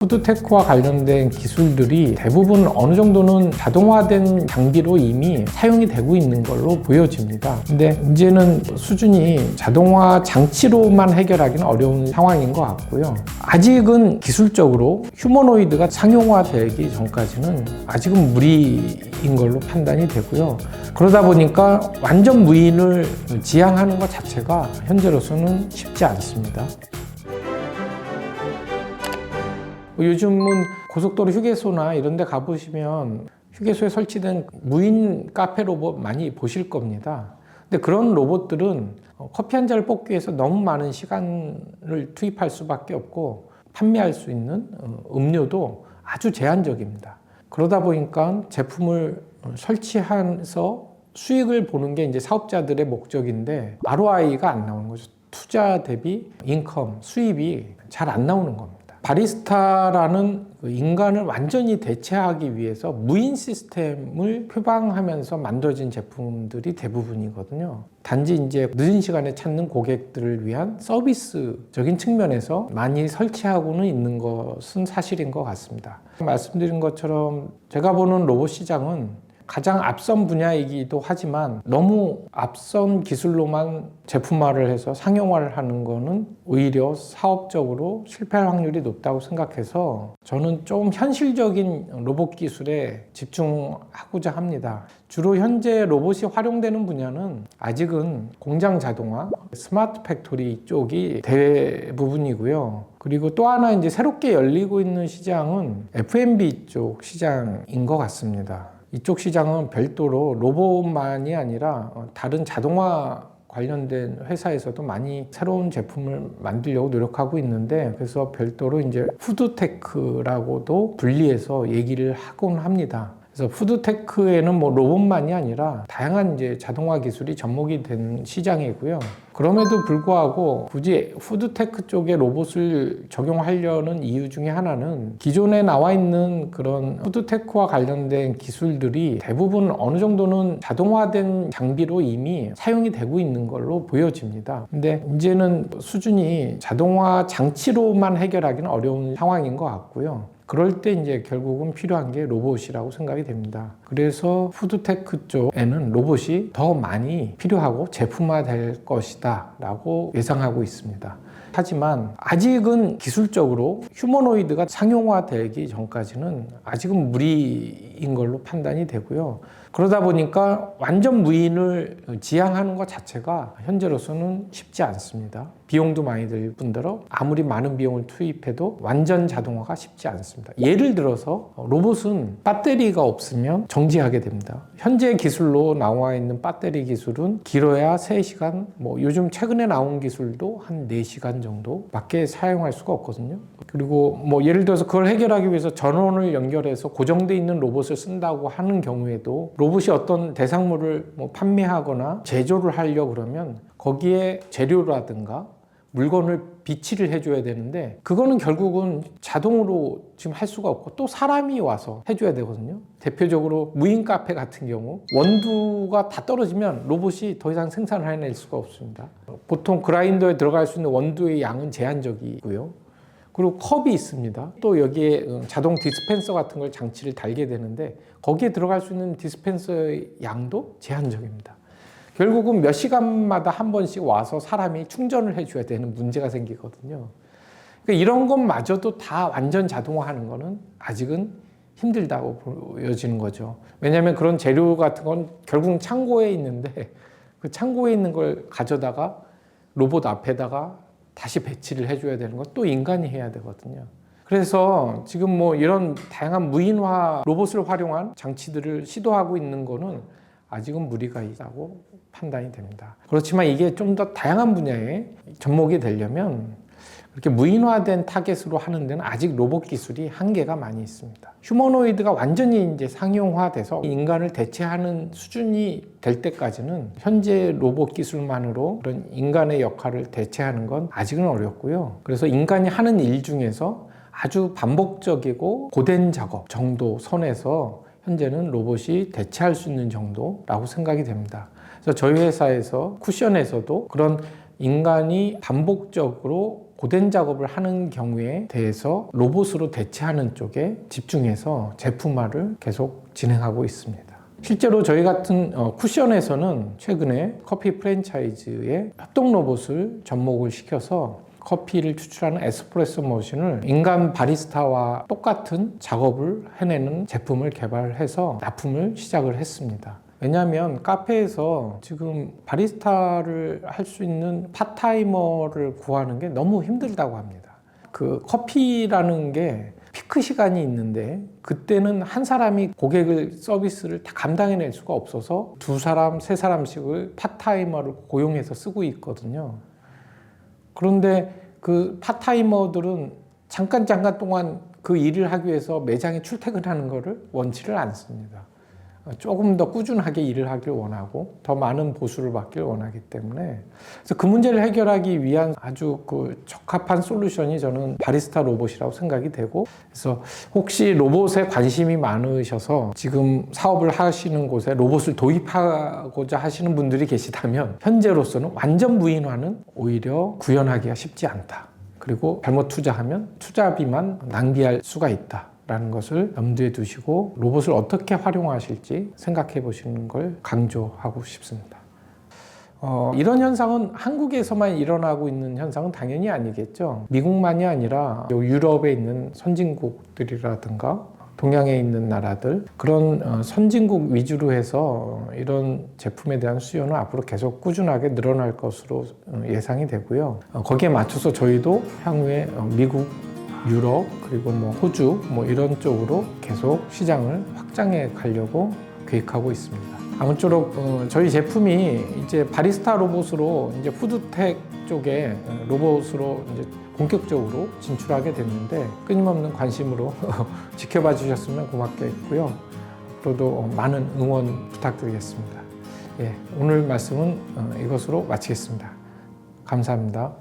푸드테크와 관련된 기술들이 대부분 어느 정도는 자동화된 장비로 이미 사용이 되고 있는 걸로 보여집니다. 근데 문제는 수준이 자동화 장치로만 해결하기는 어려운 상황인 것 같고요. 아직은 기술적으로 휴머노이드가 상용화되기 전까지는 아직은 무리인 걸로 판단이 되고요. 그러다 보니까 완전 무인을 지향하는 것 자체가 현재로서는 쉽지 않습니다. 요즘은 고속도로 휴게소나 이런 데 가보시면 휴게소에 설치된 무인 카페 로봇 많이 보실 겁니다. 근데 그런 로봇들은 커피 한 잔을 뽑기 위해서 너무 많은 시간을 투입할 수밖에 없고 판매할 수 있는 음료도 아주 제한적입니다. 그러다 보니까 제품을 설치해서 수익을 보는 게 이제 사업자들의 목적인데 ROI가 안 나오는 거죠. 투자 대비 인컴, 수입이 잘 안 나오는 겁니다. 바리스타라는 인간을 완전히 대체하기 위해서 무인 시스템을 표방하면서 만들어진 제품들이 대부분이거든요. 단지 이제 늦은 시간에 찾는 고객들을 위한 서비스적인 측면에서 많이 설치하고는 있는 것은 사실인 것 같습니다. 말씀드린 것처럼 제가 보는 로봇 시장은 가장 앞선 분야이기도 하지만 너무 앞선 기술로만 제품화를 해서 상용화를 하는 거는 오히려 사업적으로 실패할 확률이 높다고 생각해서 저는 좀 현실적인 로봇 기술에 집중하고자 합니다. 주로 현재 로봇이 활용되는 분야는 아직은 공장 자동화, 스마트 팩토리 쪽이 대부분이고요. 그리고 또 하나 이제 새롭게 열리고 있는 시장은 F&B 쪽 시장인 것 같습니다. 이쪽 시장은 별도로 로봇만이 아니라 다른 자동화 관련된 회사에서도 많이 새로운 제품을 만들려고 노력하고 있는데, 그래서 별도로 이제 푸드테크라고도 분리해서 얘기를 하곤 합니다. 그래서 푸드테크에는 뭐 로봇만이 아니라 다양한 이제 자동화 기술이 접목이 된 시장이고요. 그럼에도 불구하고 굳이 푸드테크 쪽에 로봇을 적용하려는 이유 중에 하나는 기존에 나와 있는 그런 푸드테크와 관련된 기술들이 대부분 어느 정도는 자동화된 장비로 이미 사용이 되고 있는 걸로 보여집니다. 근데 문제는 수준이 자동화 장치로만 해결하기는 어려운 상황인 것 같고요. 그럴 때 이제 결국은 필요한 게 로봇이라고 생각이 됩니다. 그래서 푸드테크 쪽에는 로봇이 더 많이 필요하고 제품화될 것이다 라고 예상하고 있습니다. 하지만 아직은 기술적으로 휴머노이드가 상용화되기 전까지는 아직은 무리인 걸로 판단이 되고요. 그러다 보니까 완전 무인을 지향하는 것 자체가 현재로서는 쉽지 않습니다. 비용도 많이 들 뿐더러 아무리 많은 비용을 투입해도 완전 자동화가 쉽지 않습니다. 예를 들어서 로봇은 배터리가 없으면 정지하게 됩니다. 현재 기술로 나와 있는 배터리 기술은 길어야 3시간, 뭐 요즘 최근에 나온 기술도 한 4시간 정도밖에 사용할 수가 없거든요. 그리고 뭐 예를 들어서 그걸 해결하기 위해서 전원을 연결해서 고정되어 있는 로봇을 쓴다고 하는 경우에도 로봇이 어떤 대상물을 뭐 판매하거나 제조를 하려고 그러면 거기에 재료라든가 물건을 비치를 해줘야 되는데 그거는 결국은 자동으로 지금 할 수가 없고 또 사람이 와서 해줘야 되거든요. 대표적으로 무인 카페 같은 경우 원두가 다 떨어지면 로봇이 더 이상 생산을 해낼 수가 없습니다. 보통 그라인더에 들어갈 수 있는 원두의 양은 제한적이고요. 그리고 컵이 있습니다. 또 여기에 자동 디스펜서 같은 걸 장치를 달게 되는데 거기에 들어갈 수 있는 디스펜서의 양도 제한적입니다. 결국은 몇 시간마다 한 번씩 와서 사람이 충전을 해줘야 되는 문제가 생기거든요. 그러니까 이런 것마저도 다 완전 자동화하는 거는 아직은 힘들다고 보여지는 거죠. 왜냐하면 그런 재료 같은 건 결국은 창고에 있는데 그 창고에 있는 걸 가져다가 로봇 앞에다가 다시 배치를 해줘야 되는 건 또 인간이 해야 되거든요. 그래서 지금 뭐 이런 다양한 무인화 로봇을 활용한 장치들을 시도하고 있는 거는 아직은 무리가 있다고 판단이 됩니다. 그렇지만 이게 좀 더 다양한 분야에 접목이 되려면 그렇게 무인화된 타겟으로 하는 데는 아직 로봇 기술이 한계가 많이 있습니다. 휴머노이드가 완전히 이제 상용화돼서 인간을 대체하는 수준이 될 때까지는 현재 로봇 기술만으로 그런 인간의 역할을 대체하는 건 아직은 어렵고요. 그래서 인간이 하는 일 중에서 아주 반복적이고 고된 작업 정도 선에서 현재는 로봇이 대체할 수 있는 정도라고 생각이 됩니다. 그래서 저희 회사에서 쿠션에서도 그런 인간이 반복적으로 고된 작업을 하는 경우에 대해서 로봇으로 대체하는 쪽에 집중해서 제품화를 계속 진행하고 있습니다. 실제로 저희 같은 쿠션에서는 최근에 커피 프랜차이즈에 협동 로봇을 접목을 시켜서 커피를 추출하는 에스프레소 머신을 인간 바리스타와 똑같은 작업을 해내는 제품을 개발해서 납품을 시작을 했습니다. 왜냐하면 카페에서 지금 바리스타를 할 수 있는 파타이머를 구하는 게 너무 힘들다고 합니다. 그 커피라는 게 피크 시간이 있는데 그때는 한 사람이 고객을 서비스를 다 감당해낼 수가 없어서 2사람, 3사람씩을 파타이머를 고용해서 쓰고 있거든요. 그런데 그 파타이머들은 잠깐 동안 그 일을 하기 위해서 매장에 출퇴근하는 것을 원치를 않습니다. 조금 더 꾸준하게 일을 하길 원하고 더 많은 보수를 받길 원하기 때문에 그래서 그 문제를 해결하기 위한 아주 그 적합한 솔루션이 저는 바리스타 로봇이라고 생각이 되고, 그래서 혹시 로봇에 관심이 많으셔서 지금 사업을 하시는 곳에 로봇을 도입하고자 하시는 분들이 계시다면 현재로서는 완전 무인화는 오히려 구현하기가 쉽지 않다. 그리고 잘못 투자하면 투자비만 낭비할 수가 있다 라는 것을 염두에 두시고 로봇을 어떻게 활용하실지 생각해 보시는 걸 강조하고 싶습니다. 이런 현상은 한국에서만 일어나고 있는 현상은 당연히 아니겠죠. 미국만이 아니라 유럽에 있는 선진국들이라든가 동양에 있는 나라들, 그런 선진국 위주로 해서 이런 제품에 대한 수요는 앞으로 계속 꾸준하게 늘어날 것으로 예상이 되고요. 거기에 맞춰서 저희도 향후에 미국, 유럽, 그리고 호주 이런 쪽으로 계속 시장을 확장해 가려고 계획하고 있습니다. 아무쪼록 저희 제품이 이제 바리스타 로봇으로 이제 푸드텍 쪽에 로봇으로 이제 본격적으로 진출하게 됐는데 끊임없는 관심으로 지켜봐 주셨으면 고맙겠고요. 앞으로도 많은 응원 부탁드리겠습니다. 예, 오늘 말씀은 이것으로 마치겠습니다. 감사합니다.